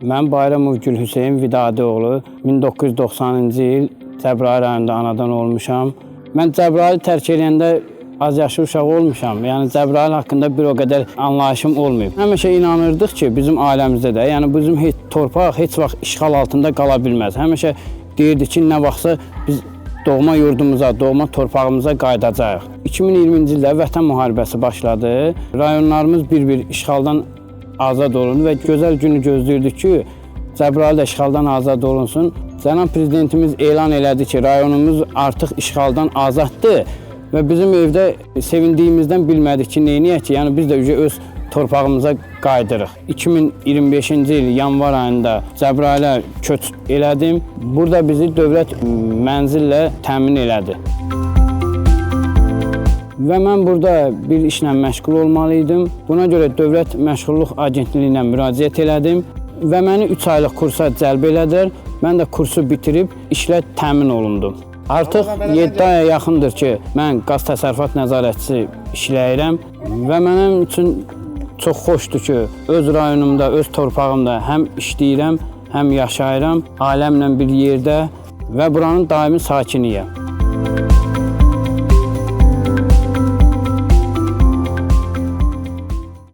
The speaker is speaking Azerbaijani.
Mən Bayramov Gülhüseyn Vidadioğlu 1990-cı il Cəbrayıl rayonunda anadan olmuşam. Mən Cəbrayılı tərk edəndə az yaşlı uşaq olmuşam. Yəni Cəbrayıl haqqında bir o qədər anlayışım olmayıb. Həmişə inanırdıq ki, bizim ailəmizdə də, yəni bizim torpaq heç vaxt işğal altında qala bilməz. Həmişə deyirdik ki, nə vaxtsa biz doğma yurdumuza, doğma torpağımıza qayıdacağıq. 2020-ci ildə Vətən müharibəsi başladı. Rayonlarımız bir-bir işğaldan azad olundu və gözəl günü gözləyirdik ki, Cəbrayıl da işğaldan azad olunsun. Cənab Prezidentimiz elan elədi ki, rayonumuz artıq işğaldan azaddır və bizim evdə sevindiyimizdən bilmədik ki, neyniyək ki, yəni biz də öz torpağımıza qayıdırıq. 2025-ci il yanvar ayında Cəbrayılə köç elədim. Burada bizi dövlət mənzillə təmin elədi. Və mən burada bir işlə məşğul olmalıydım. Buna görə Dövlət Məşğulluq Agentliyinə müraciət elədim və məni 3 aylıq kursa cəlb elədilər. Mən də kursu bitirib işlə təmin olundum. Artıq 7 aya yaxındır ki, mən qaz təsərrüfat nəzarətçisi işləyirəm və mənim üçün çox xoşdur ki, öz rayonumda, öz torpağımda həm işləyirəm, həm yaşayıram, ailəmlə bir yerdə və buranın daimi sakiniyəm.